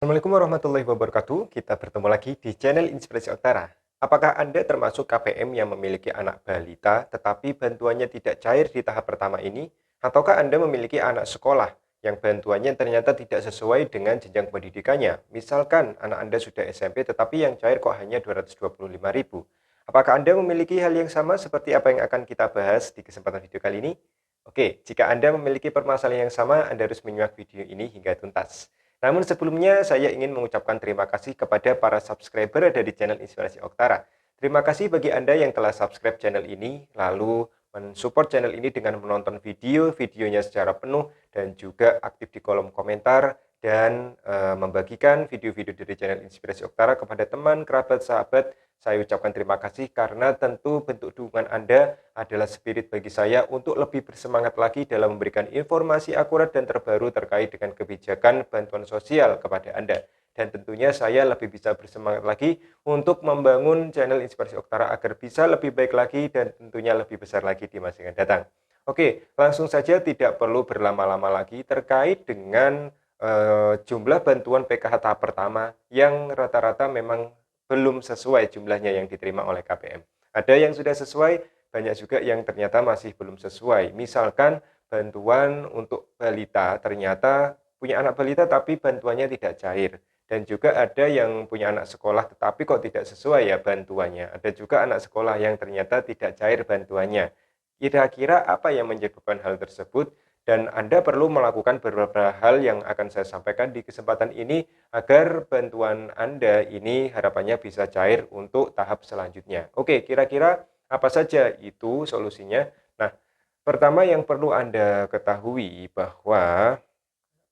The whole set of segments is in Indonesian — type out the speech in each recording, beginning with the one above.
Assalamualaikum warahmatullahi wabarakatuh. Kita bertemu lagi di channel Inspirasi Oktara. Apakah Anda termasuk KPM yang memiliki anak balita tetapi bantuannya tidak cair di tahap pertama ini? Ataukah Anda memiliki anak sekolah yang bantuannya ternyata tidak sesuai dengan jenjang pendidikannya? Misalkan anak Anda sudah SMP tetapi yang cair kok hanya 225.000. Apakah Anda memiliki hal yang sama seperti apa yang akan kita bahas di kesempatan video kali ini? Oke, jika Anda memiliki permasalahan yang sama, Anda harus menyimak video ini hingga tuntas. Namun sebelumnya saya ingin mengucapkan terima kasih kepada para subscriber dari channel Inspirasi Oktara. Terima kasih bagi Anda yang telah subscribe channel ini, lalu mensupport channel ini dengan menonton video-videonya secara penuh dan juga aktif di kolom komentar dan membagikan video-video dari channel Inspirasi Oktara kepada teman, kerabat, sahabat. Saya ucapkan terima kasih karena tentu bentuk dukungan Anda adalah spirit bagi saya untuk lebih bersemangat lagi dalam memberikan informasi akurat dan terbaru terkait dengan kebijakan bantuan sosial kepada Anda. Dan tentunya saya lebih bisa bersemangat lagi untuk membangun channel Inspirasi Oktara agar bisa lebih baik lagi dan tentunya lebih besar lagi di masa yang datang. Oke, langsung saja tidak perlu berlama-lama lagi terkait dengan jumlah bantuan PKH tahap pertama yang rata-rata memang belum sesuai jumlahnya yang diterima oleh KPM. Ada yang sudah sesuai, banyak juga yang ternyata masih belum sesuai. Misalkan bantuan untuk balita ternyata punya anak balita tapi bantuannya tidak cair. Dan juga ada yang punya anak sekolah tetapi kok tidak sesuai ya bantuannya. Ada juga anak sekolah yang ternyata tidak cair bantuannya. Kira-kira apa yang menyebabkan hal tersebut? Dan Anda perlu melakukan beberapa hal yang akan saya sampaikan di kesempatan ini agar bantuan Anda ini harapannya bisa cair untuk tahap selanjutnya. Oke, kira-kira apa saja itu solusinya? Nah, pertama yang perlu Anda ketahui bahwa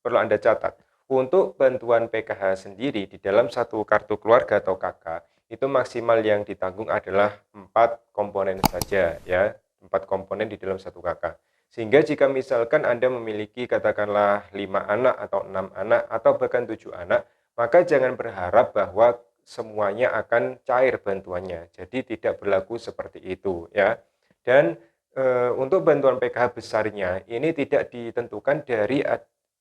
perlu Anda catat, untuk bantuan PKH sendiri di dalam satu kartu keluarga atau KK, itu maksimal yang ditanggung adalah 4 komponen saja ya, 4 komponen di dalam satu KK. Sehingga jika misalkan Anda memiliki katakanlah 5 anak atau 6 anak atau bahkan 7 anak, maka jangan berharap bahwa semuanya akan cair bantuannya. Jadi tidak berlaku seperti itu ya. Dan untuk bantuan PKH besarnya ini tidak ditentukan dari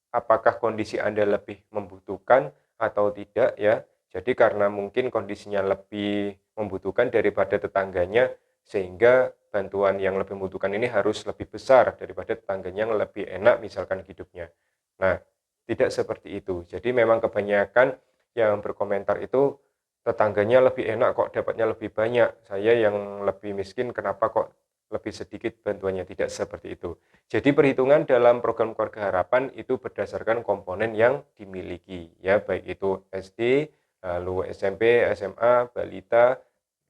apakah kondisi Anda lebih membutuhkan atau tidak ya. Jadi karena mungkin kondisinya lebih membutuhkan daripada tetangganya, sehingga bantuan yang lebih membutuhkan ini harus lebih besar daripada tetangganya yang lebih enak misalkan hidupnya. Nah, tidak seperti itu. Jadi memang kebanyakan yang berkomentar itu tetangganya lebih enak kok dapatnya lebih banyak. Saya yang lebih miskin kenapa kok lebih sedikit bantuannya, tidak seperti itu. Jadi perhitungan dalam program keluarga harapan itu berdasarkan komponen yang dimiliki ya, baik itu SD, lalu SMP, SMA, balita,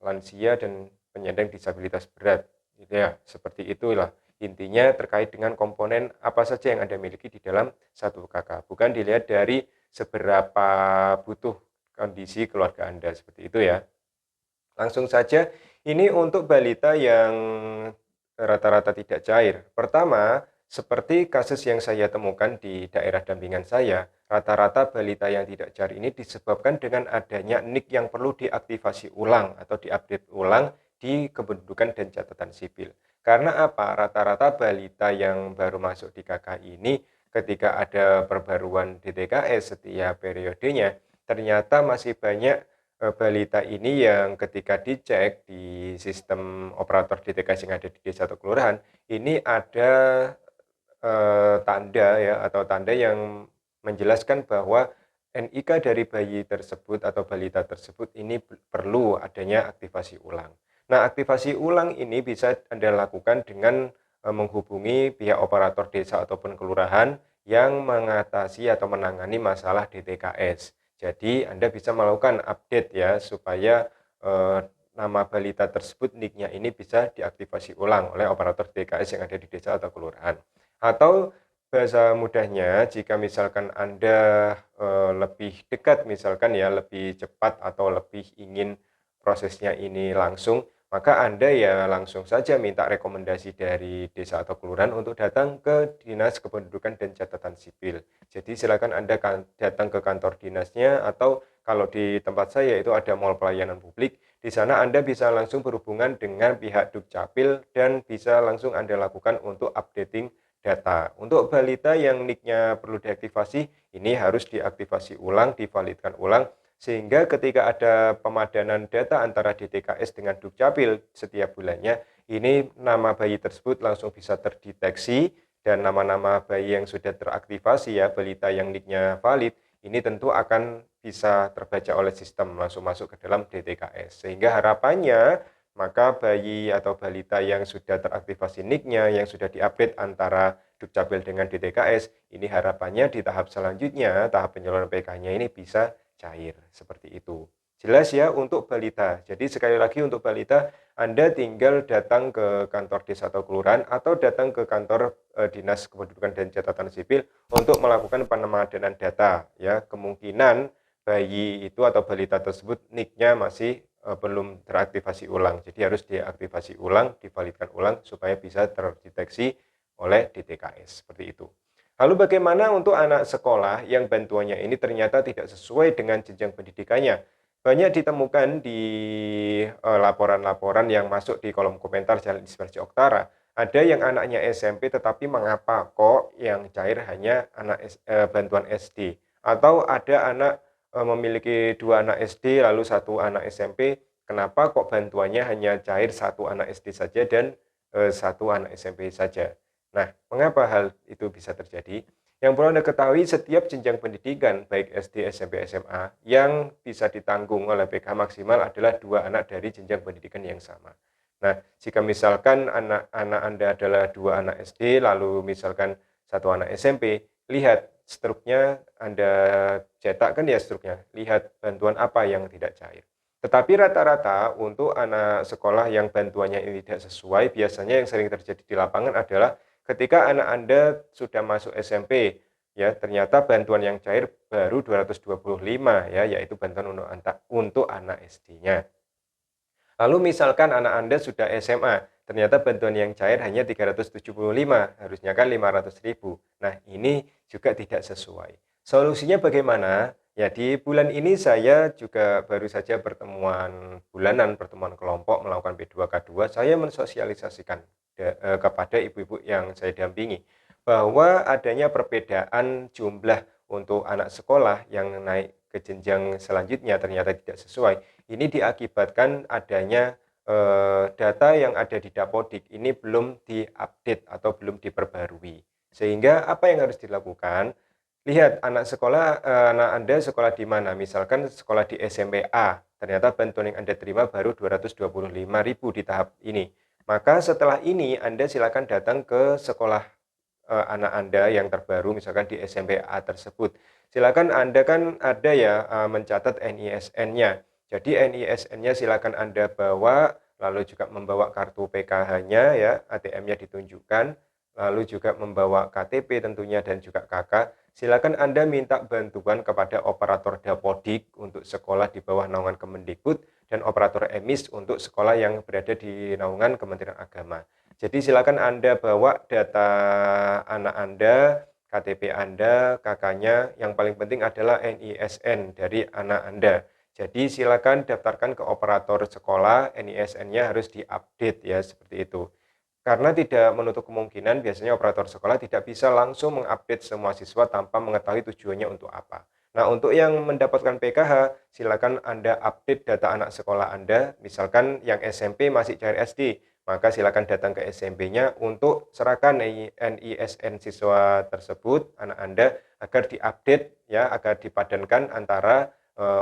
lansia dan penyandang disabilitas berat. Gitu ya, seperti itulah. Intinya terkait dengan komponen apa saja yang Anda miliki di dalam satu KK. Bukan dilihat dari seberapa butuh kondisi keluarga Anda, seperti itu ya. Langsung saja, ini untuk balita yang rata-rata tidak cair. Pertama, seperti kasus yang saya temukan di daerah dampingan saya, rata-rata balita yang tidak cair ini disebabkan dengan adanya NIK yang perlu diaktifasi ulang atau diupdate ulang di kependudukan dan catatan sipil. Karena apa? Rata-rata balita yang baru masuk di KK ini ketika ada perbaruan DTKS setiap periodenya, ternyata masih banyak balita ini yang ketika dicek di sistem operator DTKS yang ada di desa atau kelurahan, ini ada tanda ya atau tanda yang menjelaskan bahwa NIK dari bayi tersebut atau balita tersebut ini perlu adanya aktivasi ulang. Nah, aktivasi ulang ini bisa Anda lakukan dengan menghubungi pihak operator desa ataupun kelurahan yang mengatasi atau menangani masalah DTKS. Jadi Anda bisa melakukan update ya supaya nama balita tersebut NIK-nya ini bisa diaktifasi ulang oleh operator DTKS yang ada di desa atau kelurahan. Atau bahasa mudahnya jika misalkan Anda lebih dekat misalkan ya lebih cepat atau lebih ingin prosesnya ini langsung, maka Anda ya langsung saja minta rekomendasi dari desa atau kelurahan untuk datang ke Dinas Kependudukan dan Catatan Sipil. Jadi silakan Anda datang ke kantor dinasnya atau kalau di tempat saya itu ada mall pelayanan publik, di sana Anda bisa langsung berhubungan dengan pihak Dukcapil dan bisa langsung Anda lakukan untuk updating data. Untuk balita yang NIK-nya perlu diaktifasi, ini harus diaktifasi ulang, divalidkan ulang, sehingga ketika ada pemadanan data antara DTKS dengan Dukcapil setiap bulannya, ini nama bayi tersebut langsung bisa terdeteksi, dan nama-nama bayi yang sudah teraktivasi ya, balita yang NIK-nya valid, ini tentu akan bisa terbaca oleh sistem langsung masuk ke dalam DTKS. Sehingga harapannya maka bayi atau balita yang sudah teraktivasi NIK-nya, yang sudah diupdate antara Dukcapil dengan DTKS, ini harapannya di tahap selanjutnya, tahap penyaluran PK-nya ini bisa cair, seperti itu. Jelas ya untuk balita. Jadi sekali lagi untuk balita, Anda tinggal datang ke kantor desa atau kelurahan atau datang ke kantor Dinas Kependudukan dan Catatan Sipil untuk melakukan pemadanan data. Ya, kemungkinan bayi itu atau balita tersebut NIK-nya masih belum teraktivasi ulang. Jadi harus diaktifasi ulang, divalidkan ulang supaya bisa terdeteksi oleh DTKS. Seperti itu. Lalu bagaimana untuk anak sekolah yang bantuannya ini ternyata tidak sesuai dengan jenjang pendidikannya? Banyak ditemukan di laporan-laporan yang masuk di kolom komentar Jalan Inspirasi Oktara. Ada yang anaknya SMP tetapi mengapa kok yang cair hanya bantuan SD? Atau ada anak memiliki 2 anak SD lalu 1 anak SMP, kenapa kok bantuannya hanya cair 1 anak SD saja dan 1 anak SMP saja? Nah, mengapa hal itu bisa terjadi? Yang perlu Anda ketahui, setiap jenjang pendidikan, baik SD, SMP, SMA, yang bisa ditanggung oleh PK maksimal adalah 2 anak dari jenjang pendidikan yang sama. Nah, jika misalkan anak-anak Anda adalah 2 anak SD, lalu misalkan 1 anak SMP, lihat struknya Anda cetakkan ya struknya, lihat bantuan apa yang tidak cair. Tetapi rata-rata untuk anak sekolah yang bantuannya ini tidak sesuai, biasanya yang sering terjadi di lapangan adalah ketika anak Anda sudah masuk SMP, ya ternyata bantuan yang cair baru 225 ya, yaitu bantuan untuk anak SD-nya. Lalu misalkan anak Anda sudah SMA, ternyata bantuan yang cair hanya 375, harusnya kan 500.000. Nah, ini juga tidak sesuai. Solusinya bagaimana? Ya, di bulan ini saya juga baru saja pertemuan bulanan, pertemuan kelompok melakukan P2K2, saya mensosialisasikan kepada ibu-ibu yang saya dampingi bahwa adanya perbedaan jumlah untuk anak sekolah yang naik ke jenjang selanjutnya ternyata tidak sesuai. Ini diakibatkan adanya data yang ada di Dapodik ini belum diupdate atau belum diperbarui. Sehingga apa yang harus dilakukan? Lihat anak Anda sekolah di mana? Misalkan sekolah di SMP A, ternyata bantuan yang Anda terima baru 225.000 di tahap ini. Maka setelah ini Anda silakan datang ke sekolah anak Anda yang terbaru misalkan di SMP A tersebut. Silakan Anda kan ada ya mencatat NISN-nya. Jadi NISN-nya silakan Anda bawa, lalu juga membawa kartu PKH-nya ya, ATM-nya ditunjukkan, lalu juga membawa KTP tentunya dan juga KK. Silakan Anda minta bantuan kepada operator Dapodik untuk sekolah di bawah naungan Kemendikbud dan operator EMIS untuk sekolah yang berada di naungan Kementerian Agama. Jadi silakan Anda bawa data anak Anda, KTP Anda, KK-nya, yang paling penting adalah NISN dari anak Anda. Jadi silakan daftarkan ke operator sekolah, NISN-nya harus diupdate ya, seperti itu. Karena tidak menutup kemungkinan biasanya operator sekolah tidak bisa langsung mengupdate semua siswa tanpa mengetahui tujuannya untuk apa. Nah, untuk yang mendapatkan PKH, silakan Anda update data anak sekolah Anda, misalkan yang SMP masih cair SD, maka silakan datang ke SMP-nya untuk serahkan NISN siswa tersebut, anak Anda, agar diupdate ya, agar dipadankan antara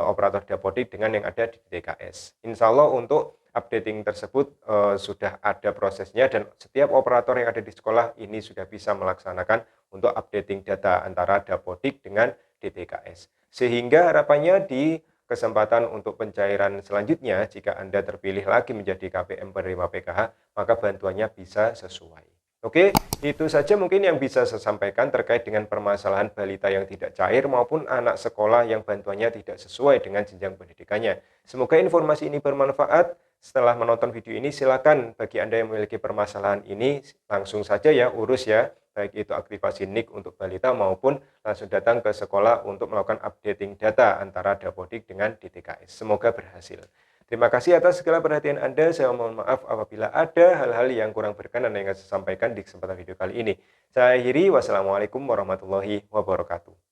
operator Dapodik dengan yang ada di DKS. Insya Allah untuk updating tersebut sudah ada prosesnya dan setiap operator yang ada di sekolah ini sudah bisa melaksanakan untuk updating data antara Dapodik dengan DTKS. Sehingga harapannya di kesempatan untuk pencairan selanjutnya, jika Anda terpilih lagi menjadi KPM penerima PKH, maka bantuannya bisa sesuai. Oke, itu saja mungkin yang bisa saya sampaikan terkait dengan permasalahan balita yang tidak cair maupun anak sekolah yang bantuannya tidak sesuai dengan jenjang pendidikannya. Semoga informasi ini bermanfaat. Setelah menonton video ini, silakan bagi Anda yang memiliki permasalahan ini, langsung saja ya urus ya, baik itu aktivasi NIK untuk balita maupun langsung datang ke sekolah untuk melakukan updating data antara Dapodik dengan DTKS. Semoga berhasil. Terima kasih atas segala perhatian Anda. Saya mohon maaf apabila ada hal-hal yang kurang berkenan yang ingin saya sampaikan di kesempatan video kali ini. Saya akhiri, wassalamualaikum warahmatullahi wabarakatuh.